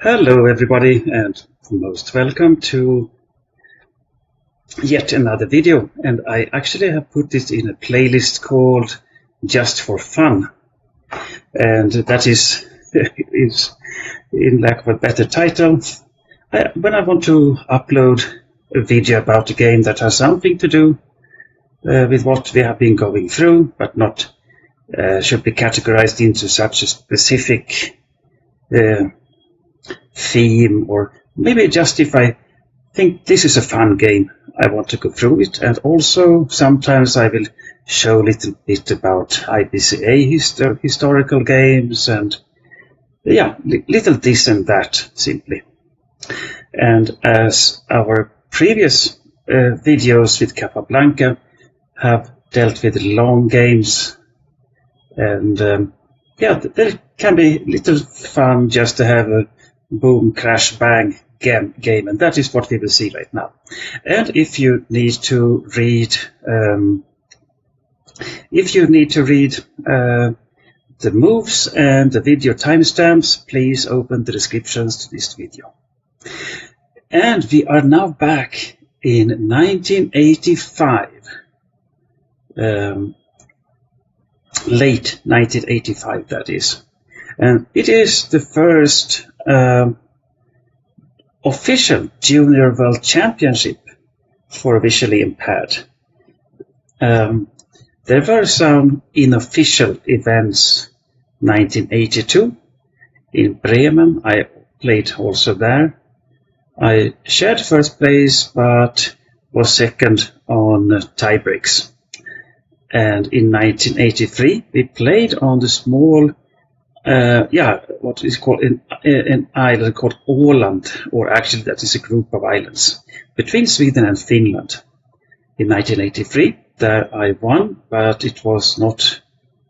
Hello everybody, and most welcome to yet another video. And I actually have put this in a playlist called Just for Fun, and that is in lack of a better title, when I want to upload a video about a game that has something to do with what we have been going through, but not should be categorized into such a specific theme, or maybe just if I think this is a fun game, I want to go through it. And also sometimes I will show a little bit about IBCA historical games, and yeah, little this and that simply. And as our previous videos with Capablanca have dealt with long games, and yeah, there can be little fun just to have a boom, crash, bang game, and that is what we will see right now. And if you need to read, the moves and the video timestamps, please open the descriptions to this video. And we are now back in 1985, late 1985 that is, and it is the first official Junior World Championship for visually impaired. There were some unofficial events. 1982 in Bremen, I played also there. I shared first place, but was second on tiebreaks. And in 1983 we played on the small what is called an island called Åland, or actually that is a group of islands between Sweden and Finland. In 1983, there I won, but it was not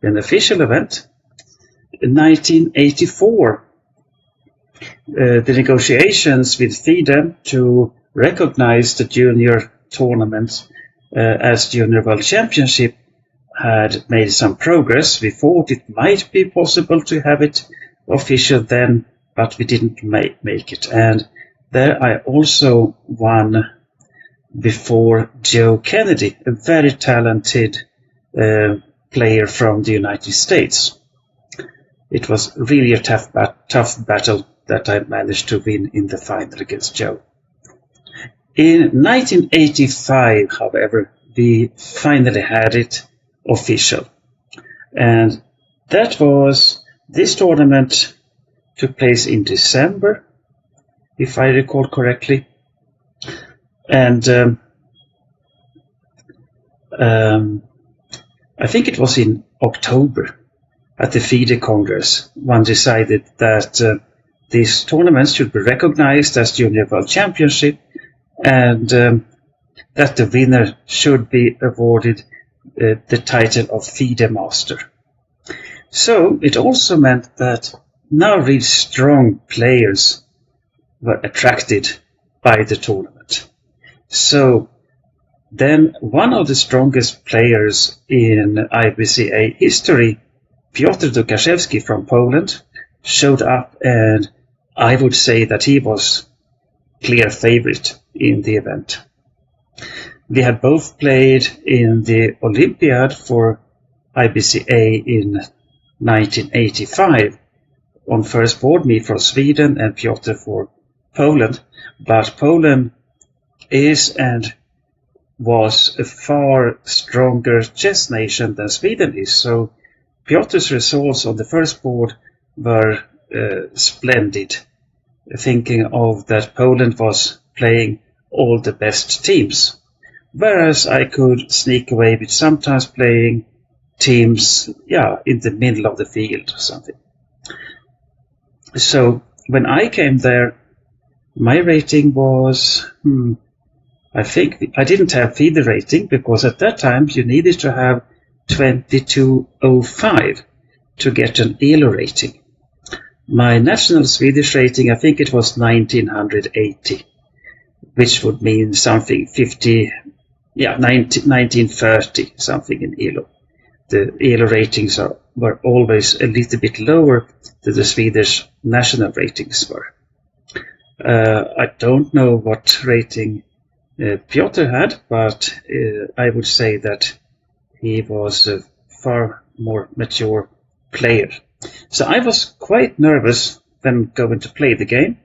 an official event. In 1984, the negotiations with FIDE to recognize the junior tournament as Junior World Championship had made some progress. We thought it might be possible to have it official then, but we didn't make it. And there I also won before Joe Kennedy, a very talented player from the United States. It was really a tough battle that I managed to win in the final against Joe. In 1985, however, we finally had it official, and that was, this tournament took place in December, if I recall correctly, and I think it was in October at the FIDE Congress one decided that these tournaments should be recognized as Junior World Championship, and that the winner should be awarded the title of FIDE Master. So it also meant that now really strong players were attracted by the tournament. So then one of the strongest players in IBCA history, Piotr Dukaczewski from Poland, showed up, and I would say that he was clear favorite in the event. We had both played in the Olympiad for IBCA in 1985 on first board, me for Sweden and Piotr for Poland. But Poland is and was a far stronger chess nation than Sweden is, so Piotr's results on the first board were splendid, thinking of that Poland was playing all the best teams, whereas I could sneak away with sometimes playing teams, in the middle of the field or something. So when I came there, my rating was, I think I didn't have FIDE rating, because at that time you needed to have 2205 to get an ELO rating. My national Swedish rating, I think it was 1980, which would mean something 1930 something in ELO. The ELO ratings were always a little bit lower than the Swedish national ratings were. I don't know what rating Piotr had, but I would say that he was a far more mature player. So I was quite nervous when going to play the game.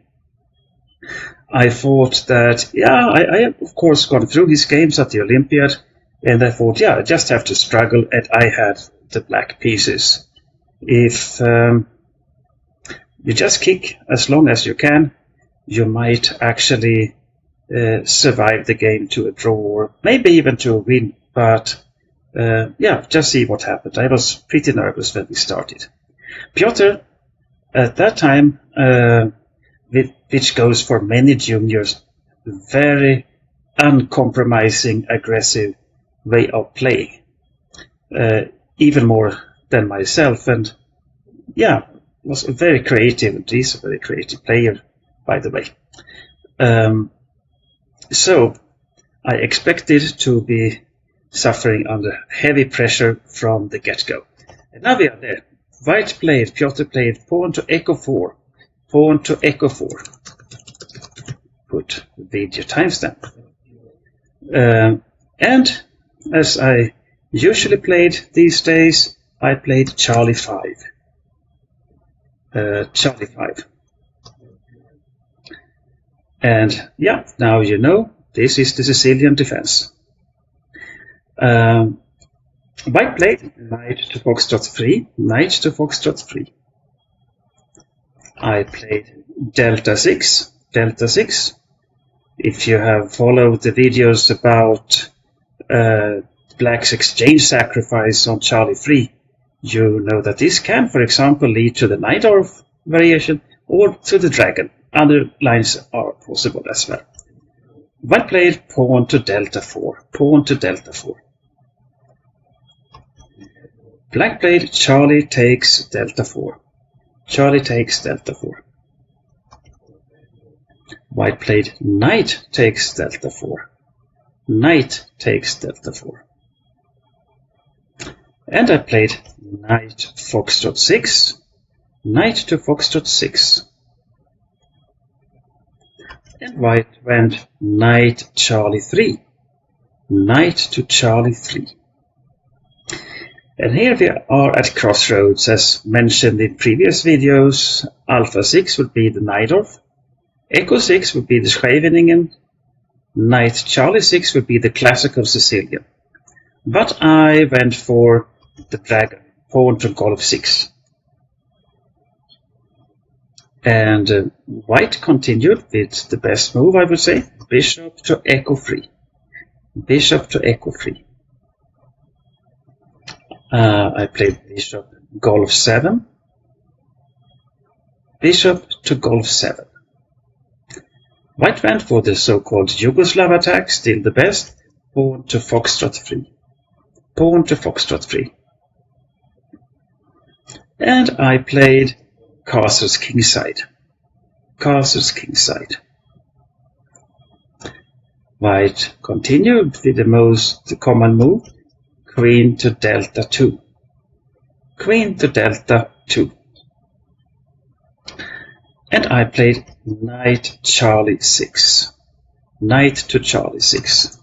I thought that, yeah, I have of course gone through his games at the Olympiad, and I thought, yeah, I just have to struggle, and I had the black pieces. If you just kick as long as you can, you might actually survive the game to a draw, or maybe even to a win. But yeah, just see what happened. I was pretty nervous when we started. Piotr, at that time, which goes for many juniors, very uncompromising, aggressive way of playing, even more than myself. And yeah, was very creative, and he's a very creative player, by the way. So I expected to be suffering under heavy pressure from the get-go. And now we are there. White played, Piotr played pawn to echo 4, pawn to echo 4. Put video timestamp. And as I usually played these days, I played Charlie 5. Charlie 5. And yeah, now you know, this is the Sicilian defense. White played knight to foxtrot 3, knight to foxtrot 3. I played delta 6, delta 6. If you have followed the videos about Black's exchange sacrifice on Charlie 3, you know that this can, for example, lead to the Najdorf variation or to the dragon. Other lines are possible as well. White played pawn to delta 4, pawn to delta 4. Black played Charlie takes delta 4, Charlie takes delta 4. White played knight takes delta 4, knight takes delta 4. And I played knight foxtrot 6, knight to foxtrot 6. And white went knight Charlie 3, knight to Charlie 3. And here we are at crossroads. As mentioned in previous videos, alpha 6 would be the Najdorf, echo 6 would be the Scheveningen, knight Charlie 6 would be the classical Sicilian. But I went for the dragon, pawn to golf 6. And white continued with the best move, I would say, bishop to echo 3. Bishop to echo 3. I played bishop golf 7. Bishop to golf 7. White went for the so-called Yugoslav attack, still the best, pawn to foxtrot 3. Pawn to foxtrot 3. And I played castle's kingside. Castle's kingside. White continued with the most common move, queen to delta 2. Queen to delta 2. And I played knight Charlie 6. Knight to Charlie 6.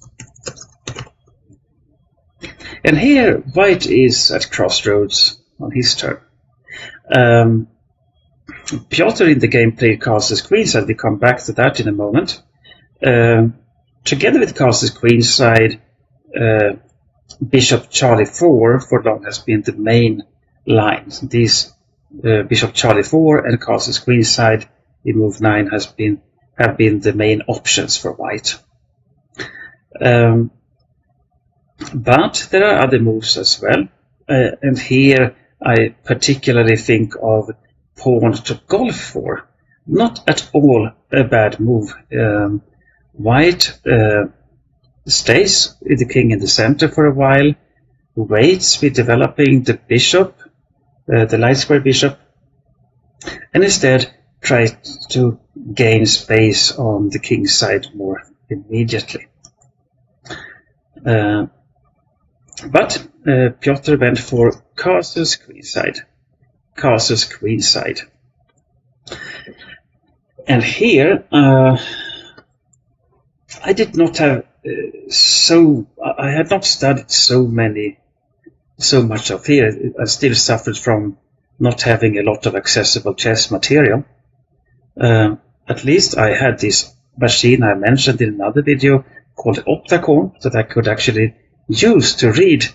And here white is at crossroads on his turn. Piotr in the game played castle's queenside. We come back to that in a moment. Together with castle's queenside, bishop Charlie 4 for long has been the main line. These bishop Charlie 4 and castle's queenside in move 9 have been the main options for white. But there are other moves as well, and here I particularly think of pawn to golf 4. Not at all a bad move. White stays with the king in the center for a while, waits with developing the bishop, the light square bishop, and instead tries to gain space on the king's side more immediately. But Piotr went for castle's queenside. Castle's queenside. And here I did not have I had not studied so much of here. I still suffered from not having a lot of accessible chess material. At least I had this machine I mentioned in another video called Optacon that I could actually use to read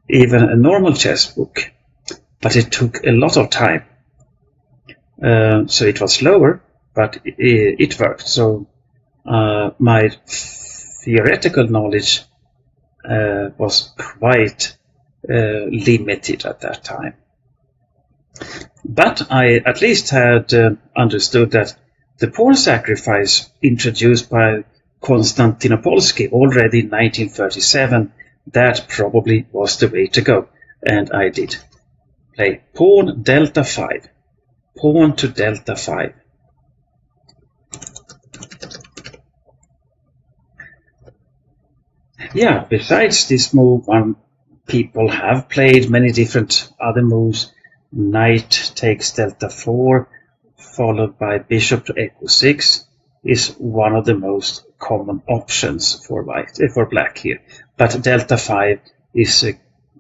even a normal chess book, but it took a lot of time. So it was slower, but it worked. So my theoretical knowledge was quite limited at that time. But I at least had understood that the pawn sacrifice introduced by Konstantinopolsky already in 1937, that probably was the way to go. And I did. Play pawn delta 5. Pawn to delta 5. Yeah, besides this move, people have played many different other moves. Knight takes delta 4, followed by bishop to echo 6, is one of the most common options for black here. But delta 5 is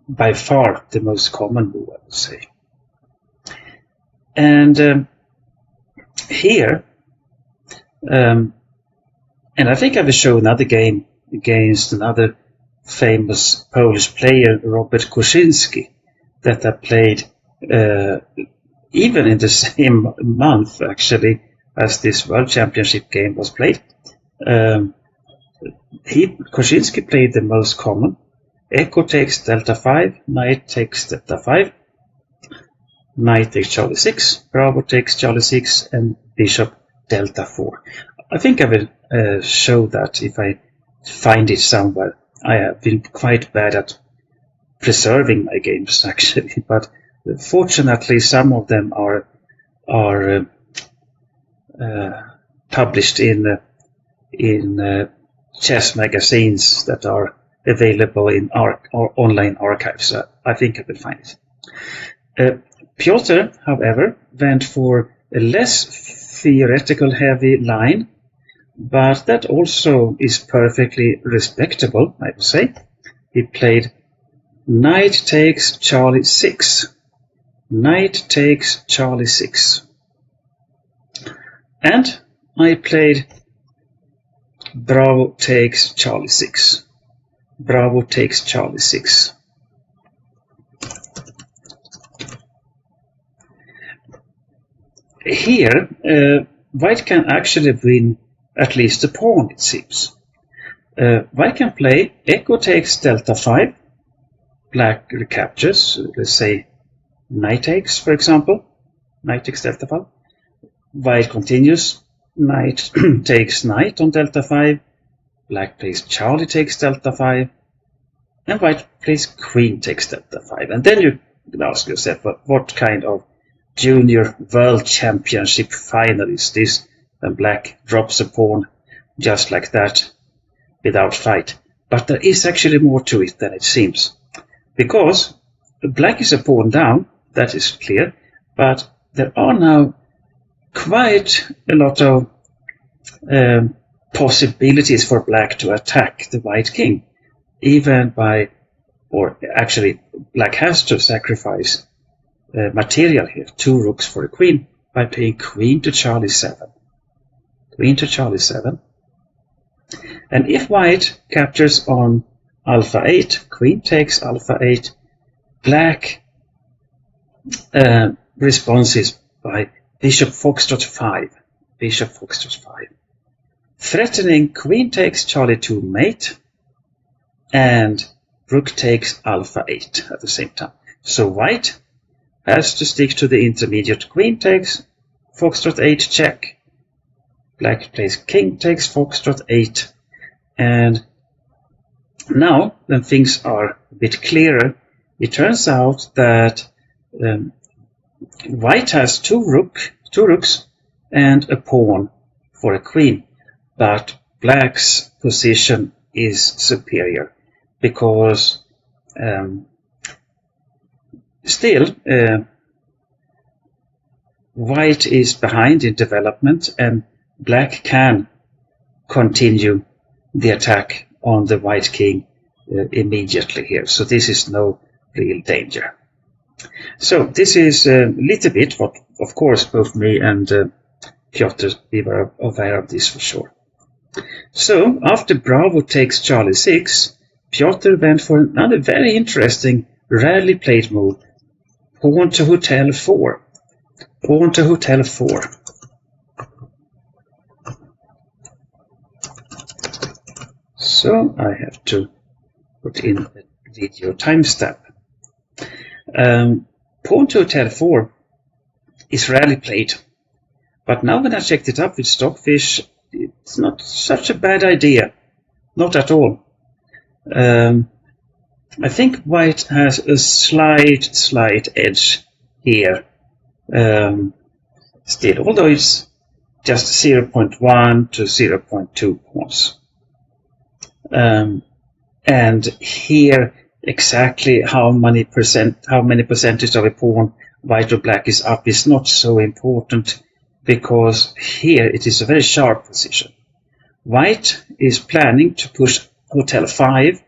by far the most common move, I would say. And here, and I think I will show another game against another famous Polish player, Robert Kuczynski, that I played even in the same month, actually, as this World Championship game was played. Kuczynski played the most common. Echo takes delta 5, knight takes delta 5, knight takes Charlie 6, Bravo takes Charlie 6, and bishop delta 4. I think I will show that if I find it somewhere. I have been quite bad at preserving my games, actually, but fortunately some of them are published in chess magazines that are available in our online archives. So I think I will find it. Piotr, however, went for a less theoretical heavy line, but that also is perfectly respectable, I would say. He played knight takes Charlie 6. Knight takes Charlie 6. And I played Bravo takes Charlie 6. Bravo takes Charlie 6. Here, white can actually win at least a pawn, it seems. White can play echo takes delta 5. Black recaptures, let's say knight takes, for example. Knight takes delta 5. White continues. Knight takes knight on delta 5. Black plays Charlie takes delta 5. And white plays queen takes delta 5. And then you can ask yourself, what kind of Junior World Championship final is this? And black drops a pawn just like that without fight. But there is actually more to it than it seems. Because black is a pawn down, that is clear, but there are now quite a lot of possibilities for black to attack the white king, even by, or actually black has to sacrifice material here, 2 rooks for a queen, by playing queen to Charlie 7. Queen to Charlie 7. And if white captures on alpha 8, queen takes alpha 8, black responses by bishop foxtrot 5. Bishop foxtrot 5. Threatening queen takes Charlie 2 mate, and rook takes alpha 8 at the same time. So white has to stick to the intermediate. Queen takes foxtrot 8 check. Black plays king takes foxtrot 8. And now, when things are a bit clearer, it turns out that white has two rooks and a pawn for a queen, but black's position is superior because still white is behind in development, and black can continue the attack on the white king immediately here. So this is no real danger. So this is a little bit what, of course, both me and Piotr, we were aware of this for sure. So after Bravo takes Charlie 6, Piotr went for another very interesting, rarely played move. Pawn to Hotel 4. Pawn to Hotel 4. So I have to put in a video timestamp. Pawn to Hotel 4 is rarely played, but now when I checked it up with Stockfish, it's not such a bad idea, not at all. I think white has a slight edge here, still, although it's just 0.1 to 0.2 pawns. And here exactly how many percentage of a pawn white or black is up is not so important, because here it is a very sharp position. White is planning to push Hotel 5,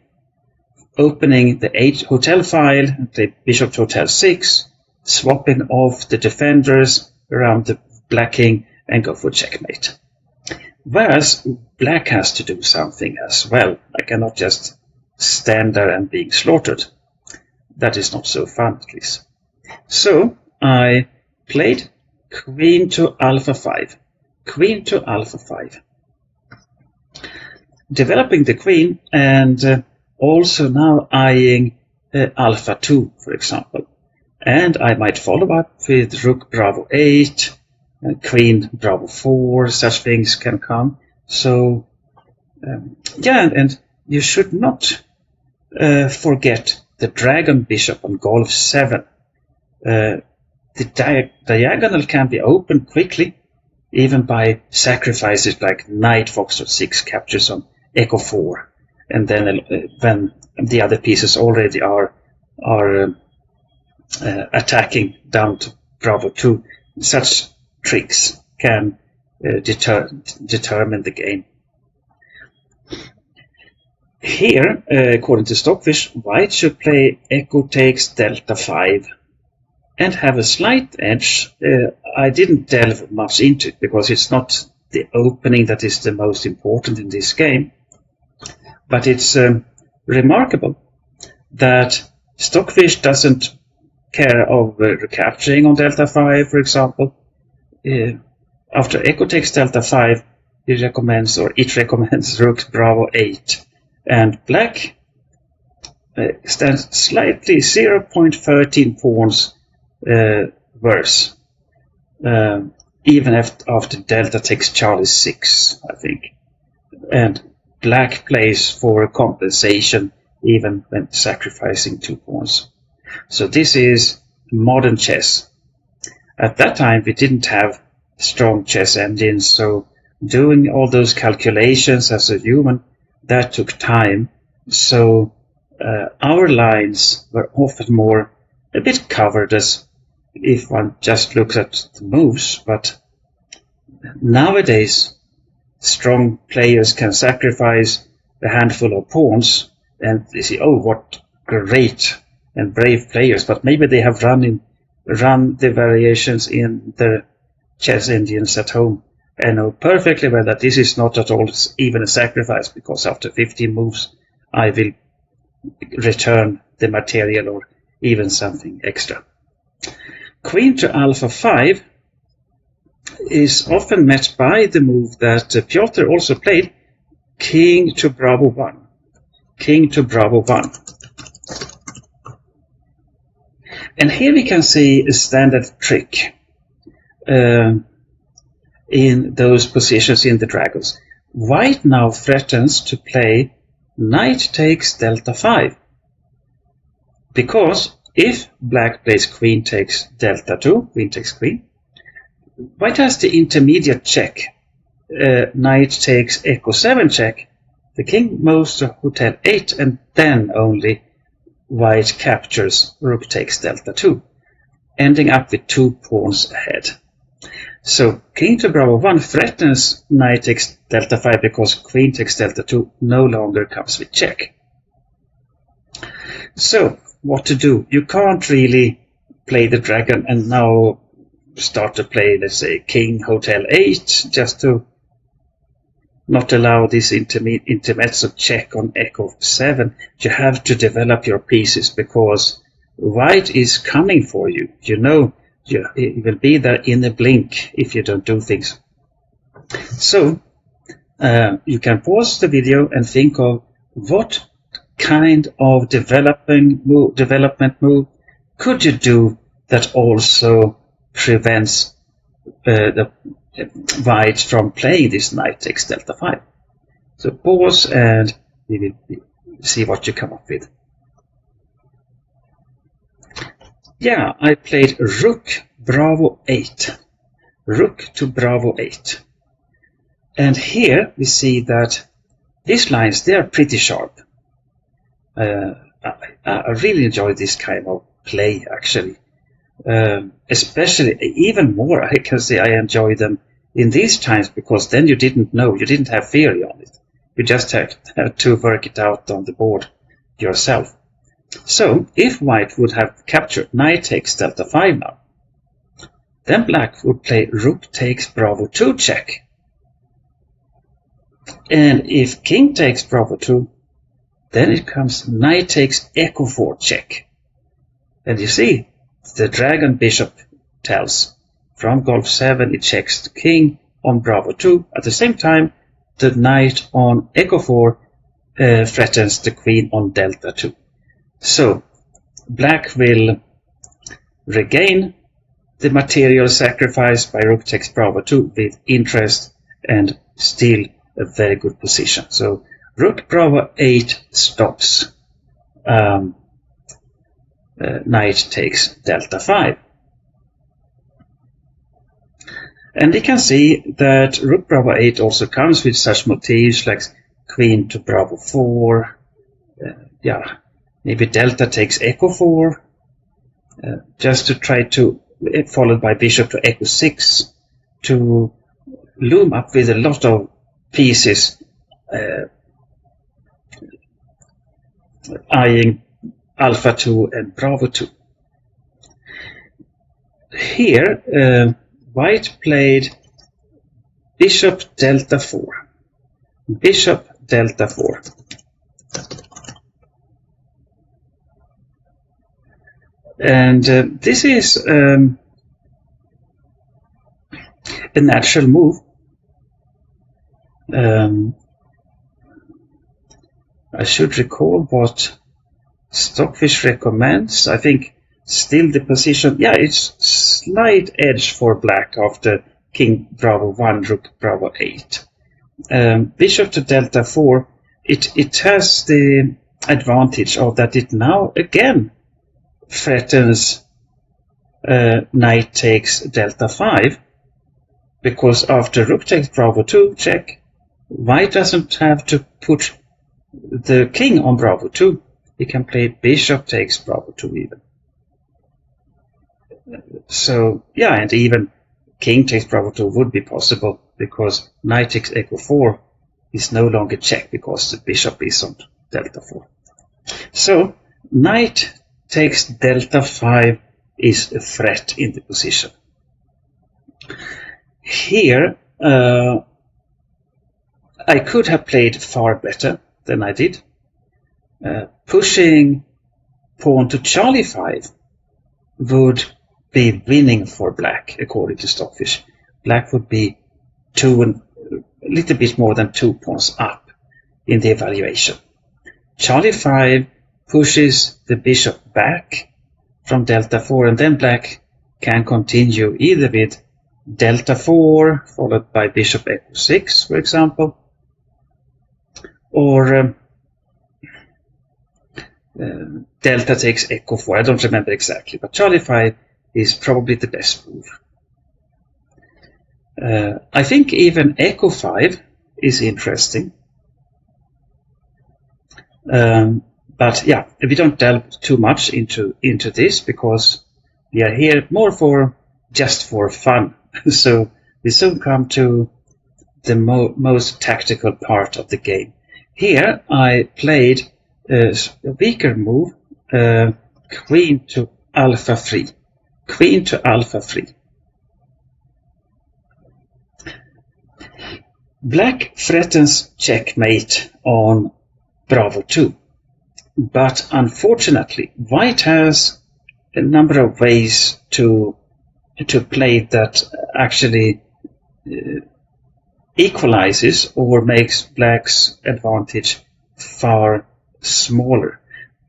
opening the Hotel file and play Bishop to Hotel 6, swapping off the defenders around the black king and go for checkmate. Whereas black has to do something as well. I cannot just stand there and being slaughtered. That is not so fun, at least. So I played Queen to Alpha 5. Queen to Alpha 5. Developing the queen and also now eyeing Alpha 2, for example. And I might follow up with Rook Bravo 8, Queen Bravo 4, such things can come. So, yeah, and you should not forget the Dragon Bishop on Golf 7. The diagonal can be opened quickly, even by sacrifices like Knight Foxtrot 6 captures on Echo 4, and then when the other pieces already are attacking down to Bravo 2, such tricks can determine the game. Here, according to Stockfish, white should play Echo takes Delta 5 and have a slight edge. I didn't delve much into it because it's not the opening that is the most important in this game. But it's remarkable that Stockfish doesn't care of recapturing on Delta 5, for example. After Echo takes Delta 5, it recommends Rook Bravo 8. And black stands slightly 0.13 pawns worse, even after Delta takes Charlie 6, I think. And black plays for compensation even when sacrificing 2 pawns. So this is modern chess. At that time we didn't have strong chess engines, so doing all those calculations as a human, that took time. So our lines were often more a bit covered as if one just looks at the moves, but nowadays strong players can sacrifice a handful of pawns and they say, oh, what great and brave players, but maybe they have run the variations in their chess engines at home and know perfectly well that this is not at all even a sacrifice, because after 15 moves I will return the material or even something extra. Queen to Alpha 5 is often met by the move that Piotr also played, King to Bravo 1. King to Bravo 1. And here we can see a standard trick in those positions in the dragons. White now threatens to play Knight takes Delta 5. Because if black plays Queen takes Delta 2, Queen takes Queen, white has the intermediate check. Knight takes Echo 7 check. The king moves to Hotel 8 and then only white captures Rook takes Delta 2, ending up with 2 pawns ahead. So king to bravo 1 threatens knight takes delta 5 because queen takes delta 2 no longer comes with check. So what to do? You can't really play the dragon and now start to play, let's say, king hotel 8 just to not allow this intermezzo check on echo 7. You have to develop your pieces because white is coming for you. You know, it will be there in a blink if you don't do things. So you can pause the video and think of what kind of development move could you do that also prevents the white from playing this knight takes delta 5. So pause and we will see what you come up with. Yeah, I played rook bravo 8. Rook to bravo 8. And here we see that these lines, they are pretty sharp. I really enjoy this kind of play, actually. Especially, even more, I can say I enjoy them in these times because then you didn't know, you didn't have theory on it. You just had to work it out on the board yourself. So, if white would have captured knight takes delta 5 now, then black would play rook takes bravo 2 check. And if king takes bravo 2, then it comes knight takes echo 4 check. And you see, the dragon bishop tells from golf 7 it checks the king on bravo 2. At the same time, the knight on echo 4 threatens the queen on delta 2. So, black will regain the material sacrifice by rook takes bravo 2 with interest and still a very good position. So, rook bravo 8 stops. Knight takes delta 5. And we can see that rook bravo 8 also comes with such motifs like queen to bravo 4. Maybe delta takes echo 4, just to try to, followed by bishop to echo 6, to loom up with a lot of pieces, eyeing alpha 2 and bravo 2. Here, white played bishop delta 4. Bishop delta 4. And this is a natural move. I should recall what Stockfish recommends. I think still the position, it's slight edge for black after king bravo 1, rook bravo 8. Bishop to delta 4, it has the advantage of that it now again threatens knight takes delta 5, because after rook takes bravo 2 check, white doesn't have to put the king on bravo 2. He can play bishop takes bravo 2 even. So, and even king takes bravo 2 would be possible because knight takes echo 4 is no longer checked because the bishop is on delta 4. So, knight takes delta 5 is a threat in the position. Here, I could have played far better than I did. Pushing pawn to Charlie 5 would be winning for black, according to Stockfish. Black would be a little bit more than 2 pawns up in the evaluation. Charlie 5 pushes the bishop back from delta 4, and then black can continue either with delta 4 followed by bishop echo 6, for example, or delta takes echo 4. I don't remember exactly, but Charlie 5 is probably the best move. I think even echo 5 is interesting. But we don't delve too much into this because we are here more just for fun. So we soon come to the most tactical part of the game. Here I played a weaker move, queen to alpha 3. Queen to alpha 3. Black threatens checkmate on Bravo 2. But unfortunately, white has a number of ways to play that actually equalizes or makes black's advantage far smaller.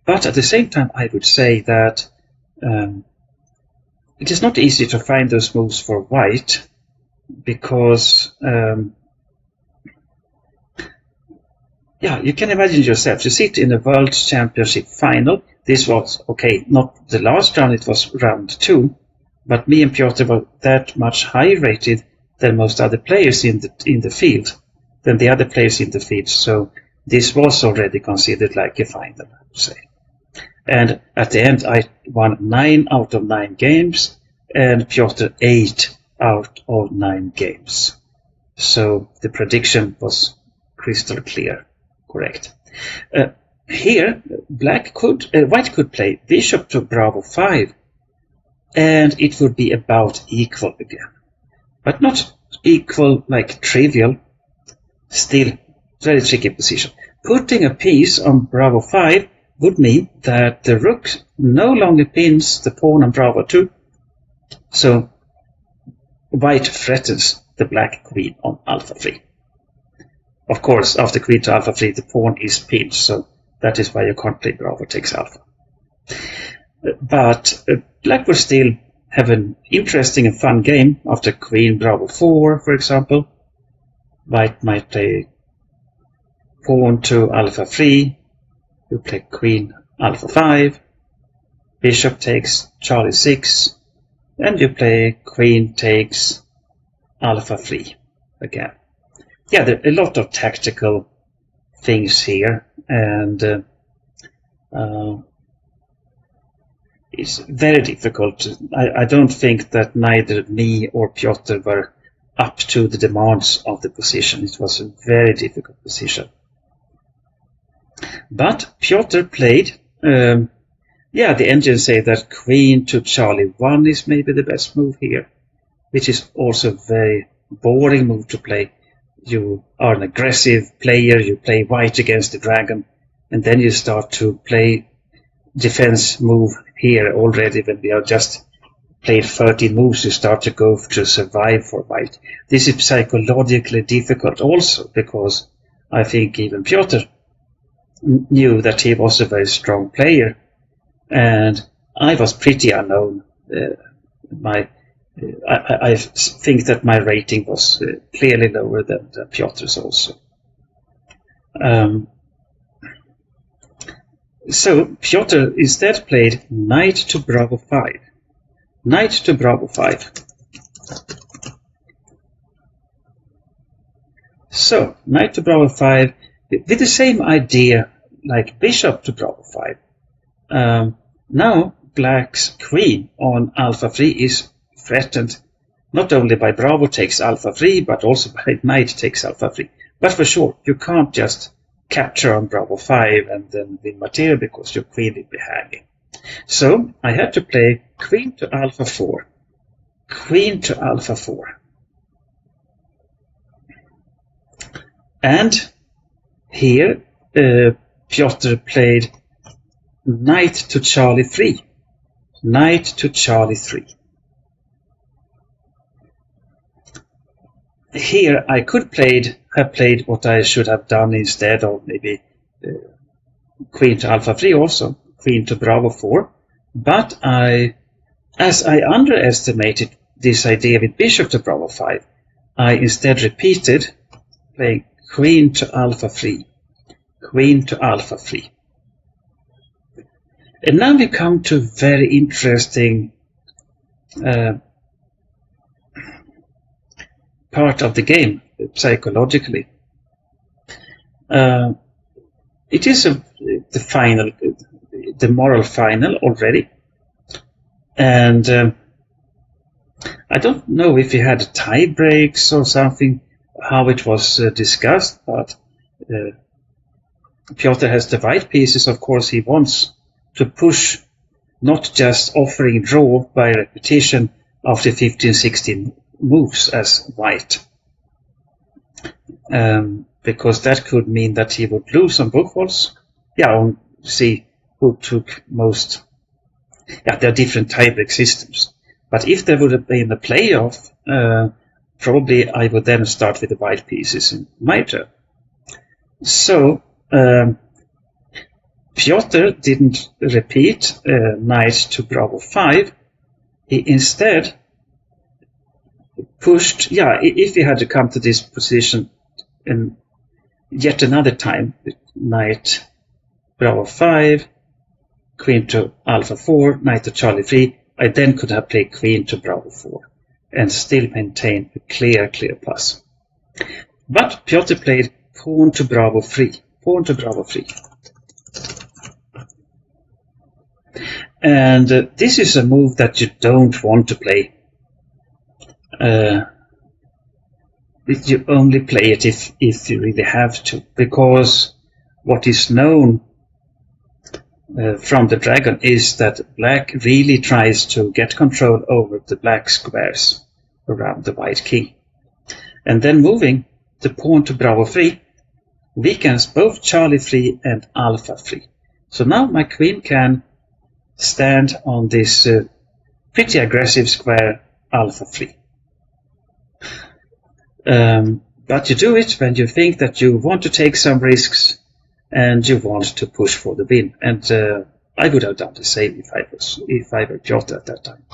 But at the same time, I would say that it is not easy to find those moves for white, because yeah, you can imagine yourself, you sit in a World Championship final. This was, okay, not the last round, it was round 2, but me and Piotr were that much higher rated than most other players in the field, so this was already considered like a final, I would say. And at the end, I won 9 out of 9 games, and Piotr 8 out of 9 games. So the prediction was crystal clear, correct. Here, white could play bishop to Bravo 5, and it would be about equal again. But not equal like trivial, still very tricky position. Putting a piece on Bravo 5 would mean that the rook no longer pins the pawn on Bravo 2, so white threatens the black queen on Alpha 3. Of course, after queen to Alpha 3, the pawn is pinned, so that is why you can't play Bravo takes Alpha. But black will still have an interesting and fun game after queen Bravo 4, for example. White might play pawn to Alpha 3, you play queen Alpha 5, bishop takes Charlie 6, and you play queen takes Alpha 3 again. Yeah, there are a lot of tactical things here, and it's very difficult. I don't think that neither me or Piotr were up to the demands of the position. It was a very difficult position. But Piotr played, the engines say that queen to Charlie 1 is maybe the best move here, which is also a very boring move to play. You are an aggressive player, you play white against the dragon, and then you start to play defense move here already when we have just played 13 moves. You start to go to survive for white. This is psychologically difficult also, because I think even Piotr knew that he was a very strong player, and I was pretty unknown. I think that my rating was clearly lower than Piotr's also. So Piotr instead played knight to Bravo 5. Knight to Bravo 5. So knight to Bravo 5 with the same idea like bishop to Bravo 5. Now black's queen on Alpha 3 is threatened not only by Bravo takes Alpha 3, but also by knight takes Alpha 3. But for sure, you can't just capture on Bravo 5 and then win material, because your queen will be hanging. So I had to play queen to Alpha 4. Queen to Alpha 4. And here Piotr played knight to Charlie 3. Knight to Charlie 3. Here I could have played what I should have done instead, or maybe queen to Alpha 3 also, queen to Bravo 4. But as I underestimated this idea with bishop to Bravo 5, I instead repeated playing queen to Alpha 3, queen to Alpha 3. And now we come to very interesting part of the game, psychologically. It is the final, the moral final already, and I don't know if he had tie breaks or something, how it was discussed, but Piotr has the white pieces. Of course, he wants to push, not just offering draw by repetition after 15-16 moves as white, because that could mean that he would lose on book walls. Yeah, see who took most. Yeah, there are different tiebreak systems. But if there would have been a playoff, probably I would then start with the white pieces in my turn. So Piotr didn't repeat knight to Bravo 5. He instead pushed, yeah, if he had to come to this position in yet another time, knight Bravo 5, queen to Alpha 4, knight to Charlie 3, I then could have played queen to Bravo 4 and still maintain a clear plus. But Piotr played pawn to Bravo 3, pawn to Bravo 3. And this is a move that you don't want to play. You only play it if you really have to, because what is known from the dragon is that black really tries to get control over the black squares around the white king. And then moving the pawn to Bravo 3 weakens both Charlie 3 and Alpha 3. So now my queen can stand on this pretty aggressive square Alpha 3. But you do it when you think that you want to take some risks and you want to push for the win. And I would have done the same if I were Piotr at that time.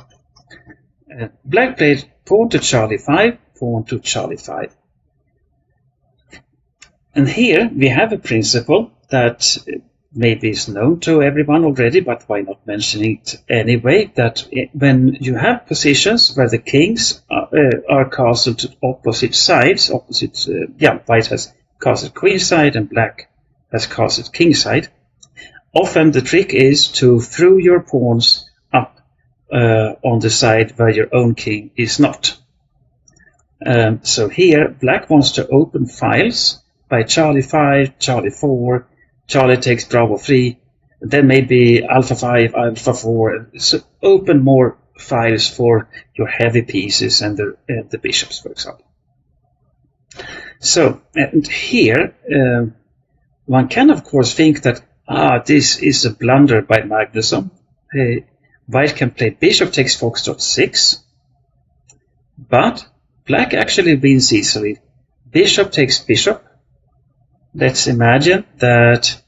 Black played pawn to Charlie 5, pawn to Charlie 5. And here we have a principle that maybe is known to everyone already, but why not mentioning it anyway, that when you have positions where the kings are castled to opposite sides, white has castled queen side and black has castled king side, often the trick is to throw your pawns up on the side where your own king is not. So here black wants to open files by Charlie 5, Charlie 4, Charlie takes Bravo 3, then maybe Alpha 5, Alpha 4. So open more files for your heavy pieces and the bishops, for example. So, and here one can of course think that this is a blunder by Magnusson. White can play bishop takes foxtrot 6, but black actually wins easily. Bishop takes bishop. Let's imagine that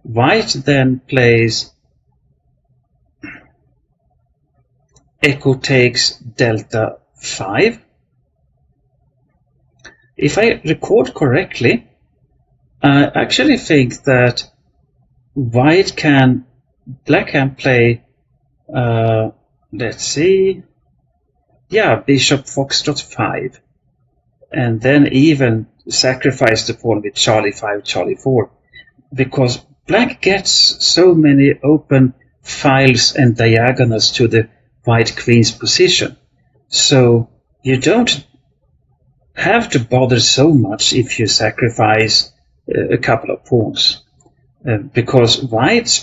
white then plays echo takes delta 5. If I record correctly, I actually think that black can play, let's see, bishop foxtrot 5. And then even sacrifice the pawn with Charlie 5, Charlie 4, because black gets so many open files and diagonals to the white queen's position. So you don't have to bother so much if you sacrifice a couple of pawns, because white's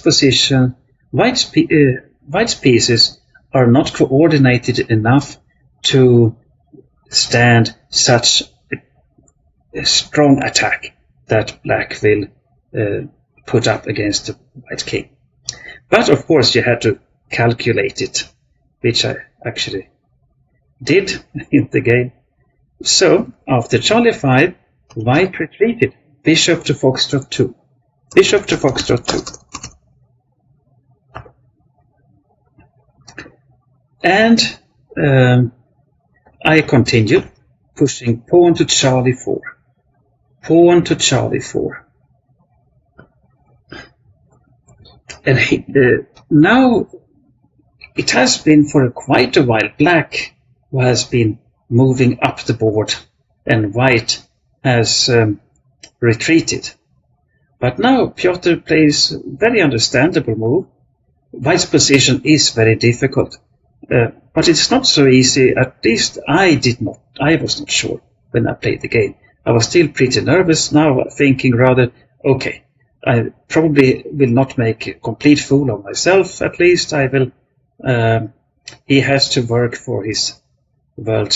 pieces are not coordinated enough to stand such a strong attack that black will put up against the white king. But of course you had to calculate it, which I actually did in the game. So after Charlie 5, white retreated, bishop to foxtrot 2, bishop to foxtrot 2. And I continued pushing pawn to Charlie 4, pawn to Charlie 4. And now it has been for quite a while black who has been moving up the board and white has retreated. But now Piotr plays a very understandable move. White's position is very difficult. But it's not so easy. At least I was not sure when I played the game. I was still pretty nervous now, thinking rather, okay, I probably will not make a complete fool of myself. At least I will. He has to work for his World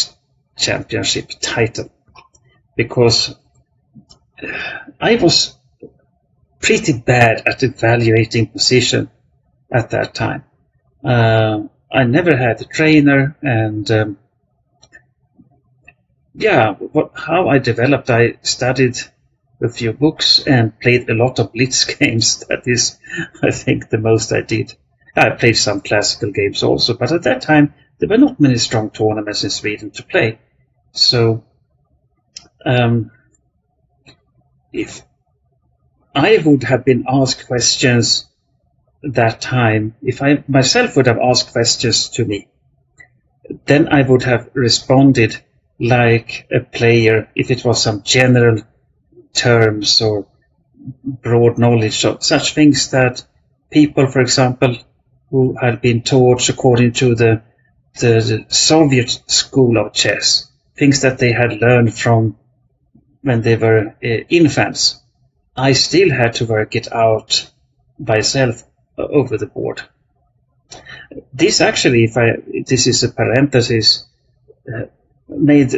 Championship title, because I was pretty bad at evaluating position at that time. I never had a trainer, and how I developed, I studied a few books and played a lot of blitz games. That is, I think, the most I did. I played some classical games also, but at that time there were not many strong tournaments in Sweden to play. So if I would have been asked questions that time, if I myself would have asked questions to me, then I would have responded like a player if it was some general terms or broad knowledge of such things that people, for example, who had been taught according to the Soviet school of chess, things that they had learned from when they were infants, I still had to work it out myself over the board. This actually, this is a parenthesis, made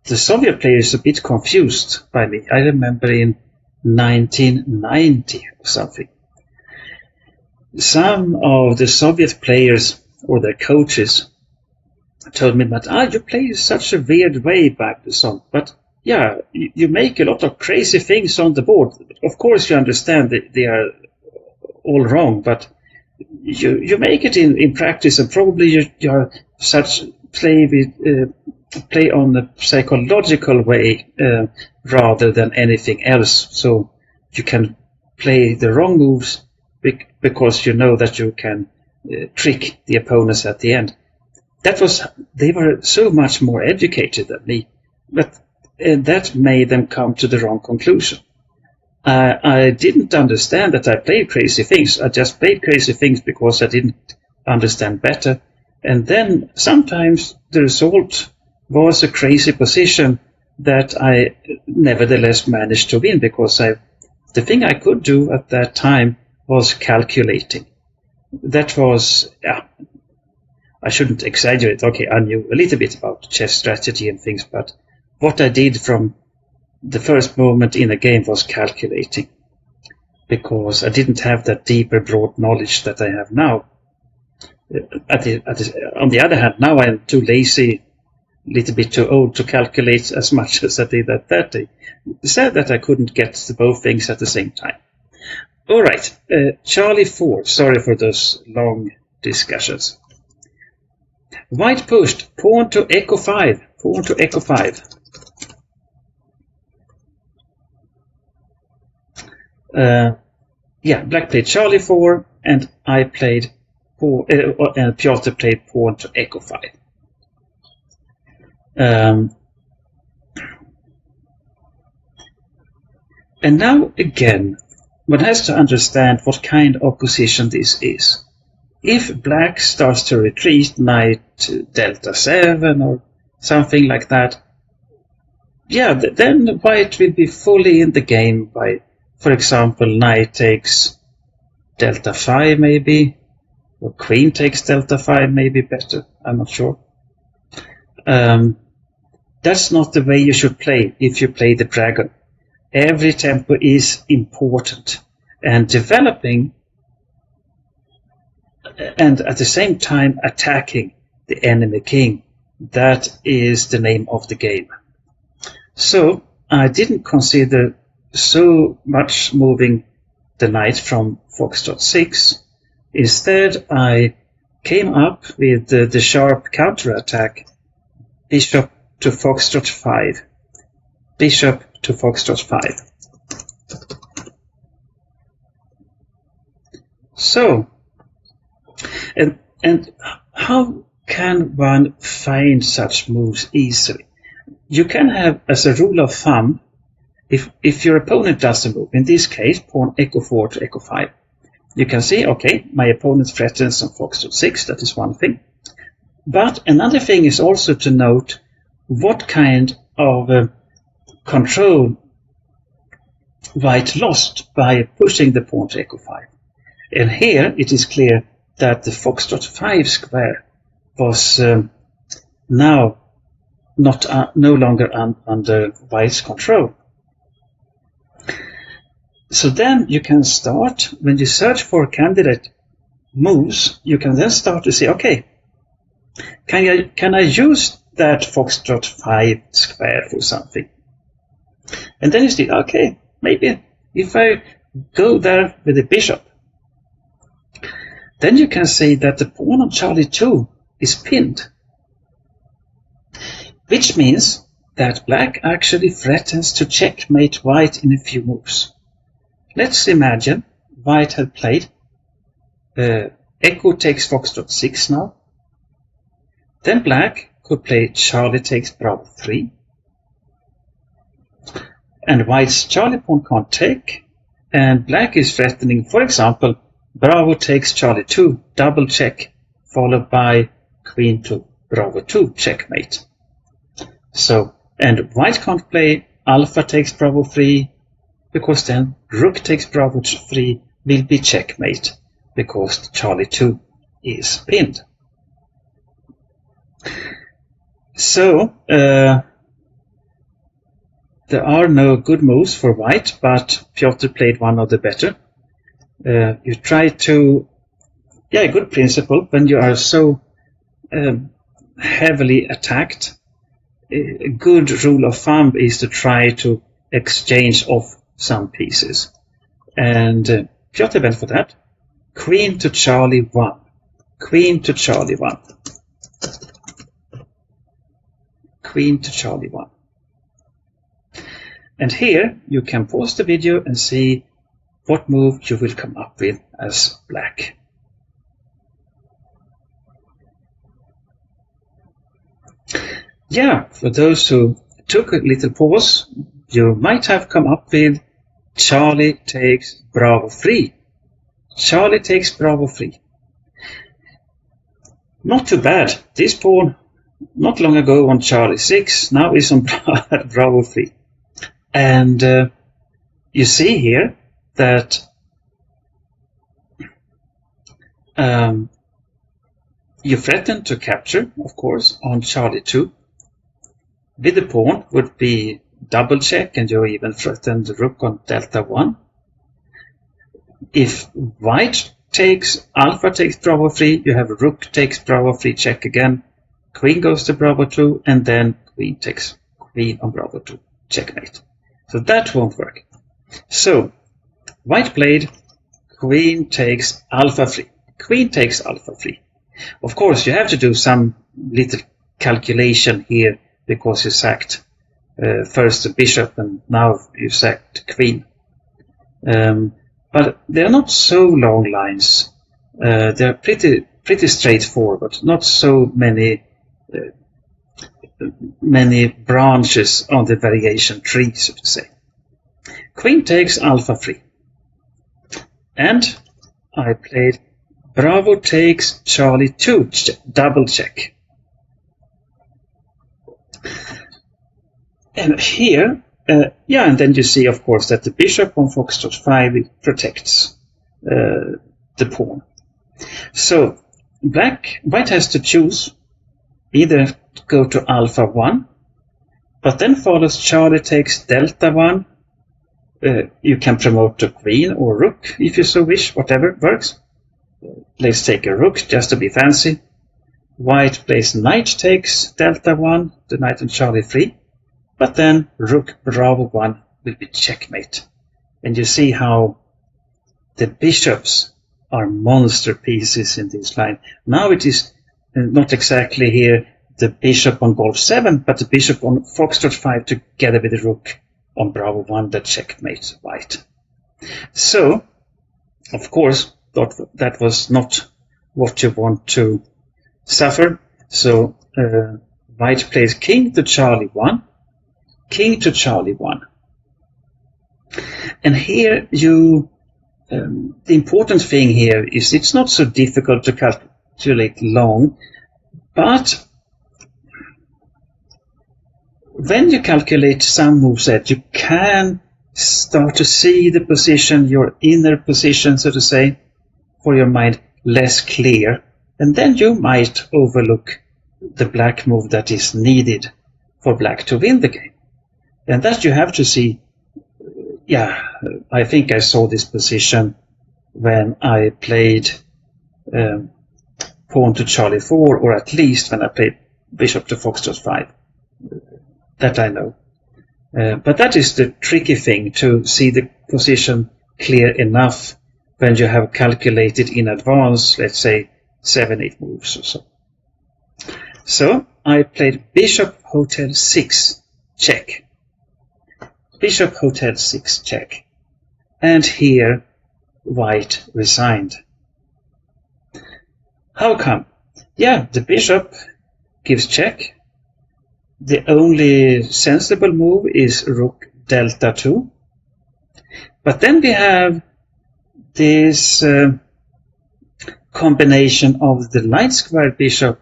the Soviet players a bit confused by me. I remember in 1990 or something, some of the Soviet players or their coaches told me that, you play such a weird way, Magnusson, but yeah, you make a lot of crazy things on the board. Of course you understand that they are all wrong, but you make it in practice, and probably you are such play on a psychological way rather than anything else, so you can play the wrong moves because you know that you can trick the opponents at the end. They were so much more educated than me, but that made them come to the wrong conclusion. I didn't understand that I played crazy things. I just played crazy things because I didn't understand better. And then sometimes the result was a crazy position that I nevertheless managed to win, because the thing I could do at that time was calculating. That was, I shouldn't exaggerate. Okay, I knew a little bit about chess strategy and things, but what I did from the first moment in a game was calculating, because I didn't have that deeper, broad knowledge that I have now. On the other hand, now I'm too lazy, a little bit too old to calculate as much as I did at that day. Sad that I couldn't get to both things at the same time. All right, Charlie 4. Sorry for those long discussions. White pushed, pawn to echo 5. Pawn to echo 5. Black played Charlie 4, and I played and Piotr played pawn to echo 5. And now again, one has to understand what kind of position this is. If black starts to retreat, knight to delta 7 or something like that, then white will be fully in the game by, for example, knight takes delta 5 maybe, or queen takes delta 5 maybe better, I'm not sure. That's not the way you should play if you play the dragon. Every tempo is important, and developing and at the same time attacking the enemy king, that is the name of the game. So I didn't consider so much moving the knight from Foxtrot 6. Instead, I came up with the sharp counterattack, bishop to Foxtrot 5. Bishop to Foxtrot 5. So, and how can one find such moves easily? You can have, as a rule of thumb, if your opponent does a move, in this case, pawn echo 4 to echo 5, you can see, okay, my opponent threatens on Foxtrot 6, that is one thing. But another thing is also to note what kind of control white lost by pushing the pawn to echo 5. And here it is clear that the foxtrot 5 square was now no longer under white's control. So then you can start, when you search for candidate moves, you can then start to say, okay, can I use that foxtrot 5 square for something? And then you see, okay, maybe if I go there with the bishop, then you can see that the pawn on Charlie 2 is pinned, which means that black actually threatens to checkmate white in a few moves. Let's imagine white had played echo takes foxtrot 6 now. Then black could play Charlie takes Bravo 3. And white's Charlie pawn can't take. And black is threatening, for example, Bravo takes Charlie 2, double check, followed by Queen to Bravo 2, checkmate. So, and white can't play Alpha takes Bravo 3, because then Rook takes Bravo 3 will be checkmate, because Charlie 2 is pinned. So, there are no good moves for white, but Piotr played one of the better. You try to, good principle, when you are so heavily attacked, a good rule of thumb is to try to exchange off some pieces. And Piotr went for that. Queen to Charlie 1. Queen to Charlie 1. Queen to Charlie 1. And here you can pause the video and see what move you will come up with as black. Yeah, for those who took a little pause, you might have come up with Charlie takes Bravo 3. Charlie takes Bravo 3. Not too bad. This pawn, not long ago on Charlie 6, now is on Bravo 3. And you see here that you threaten to capture, of course, on Charlie 2. With the pawn would be double check, and you even threaten the rook on Delta 1. If white takes Alpha takes Bravo 3, you have rook takes Bravo 3 check again. Queen goes to Bravo 2, and then queen takes queen on Bravo 2 checkmate. So that won't work. So white played Queen takes Alpha 3. Queen takes Alpha 3. Of course, you have to do some little calculation here because you sacked first the bishop and now you sacked queen. But they're not so long lines. They're pretty straightforward. Not so many branches on the variation tree, so to say. Queen takes Alpha 3. And I played Bravo takes Charlie 2, double check. And here, and then you see, of course, that the bishop on Foxtrot 5 protects the pawn. So white has to choose either go to Alpha 1, but then follows Charlie takes Delta 1. You can promote to queen or rook if you so wish, whatever works. Let's take a rook just to be fancy. White plays knight takes Delta 1, the knight on Charlie 3. But then rook Bravo 1 will be checkmate. And you see how the bishops are monster pieces in this line. Now it is not exactly here the bishop on Golf 7, but the bishop on Foxtrot 5 together with the rook on Bravo 1 that checkmates white. So, of course, that was not what you want to suffer. So white plays king to Charlie 1, king to Charlie 1. And here the important thing here is it's not so difficult to calculate long, But when you calculate some moveset, you can start to see the position, your inner position, so to say, for your mind less clear. And then you might overlook the black move that is needed for black to win the game. And that you have to see. Yeah, I think I saw this position when I played pawn to Charlie 4, or at least when I played bishop to Foxtrot 5. That I know. But that is the tricky thing, to see the position clear enough when you have calculated in advance, let's say 7-8 moves or so. So I played bishop hotel 6 check. Bishop hotel 6 check. And here white resigned. How come? Yeah, the bishop gives check. The only sensible move is rook delta 2. But then we have this combination of the light square bishop,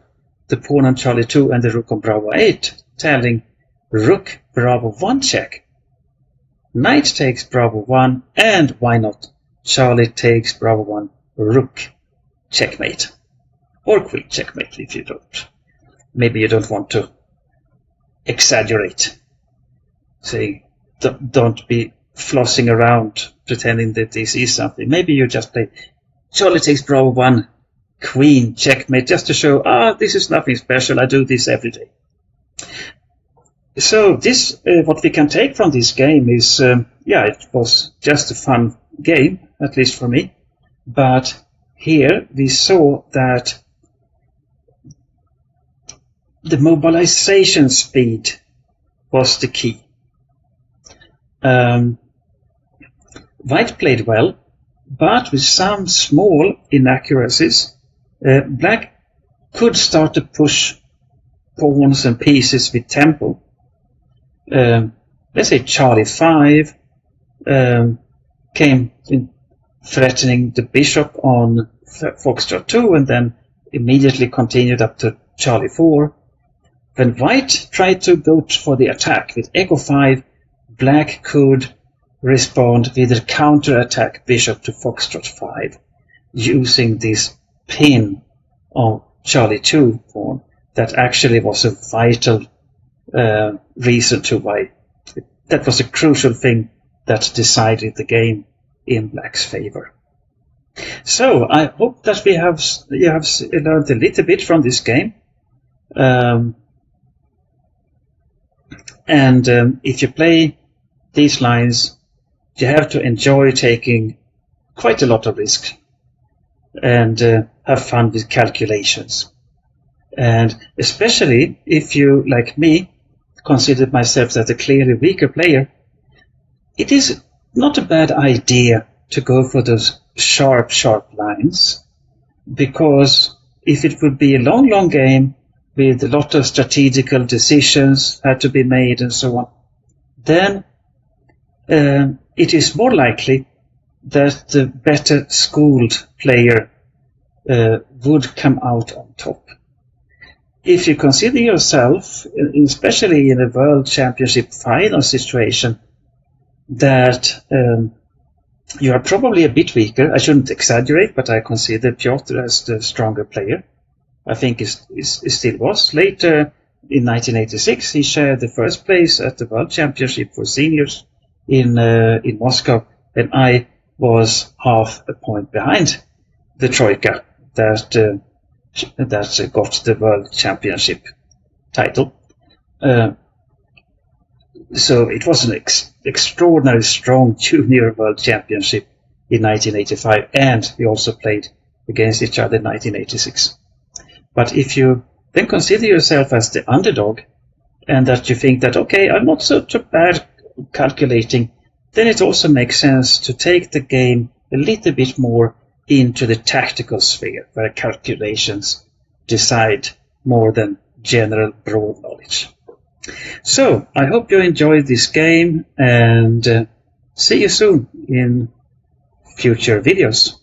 the pawn on Charlie 2, and the rook on Bravo 8, telling rook Bravo 1 check. Knight takes Bravo 1, and why not? Charlie takes Bravo 1, rook checkmate. Or queen checkmate if you don't. Maybe you don't want to exaggerate. Say, don't be flossing around pretending that this is something. Maybe you just play Charlie takes Bravo 1, queen checkmate, just to show, this is nothing special, I do this every day. So this, what we can take from this game is, it was just a fun game, at least for me. But here we saw that the mobilization speed was the key. White played well, but with some small inaccuracies. Black could start to push pawns and pieces with tempo. Let's say Charlie 5 came in threatening the bishop on Foxtrot 2, and then immediately continued up to Charlie 4. When white tried to go for the attack with Echo 5, black could respond with a counter-attack bishop to Foxtrot 5, using this pin on Charlie 2 pawn that actually was a vital reason to why. That was a crucial thing that decided the game in black's favor. So I hope that you have learned a little bit from this game. If you play these lines, you have to enjoy taking quite a lot of risk and have fun with calculations. And especially if you, like me, consider myself as a clearly weaker player, it is not a bad idea to go for those sharp lines, because if it would be a long game with a lot of strategical decisions had to be made and so on, then it is more likely that the better schooled player would come out on top. If you consider yourself, especially in a World Championship final situation, that you are probably a bit weaker. I shouldn't exaggerate, but I consider Piotr as the stronger player. I think he still was. Later, in 1986, he shared the first place at the World Championship for seniors in Moscow, and I was half a point behind the Troika that got the World Championship title. So it was an extraordinarily strong junior World Championship in 1985, and we also played against each other in 1986. But if you then consider yourself as the underdog, and that you think that, okay, I'm not so bad calculating, then it also makes sense to take the game a little bit more into the tactical sphere, where calculations decide more than general broad knowledge. So, I hope you enjoyed this game, and see you soon in future videos.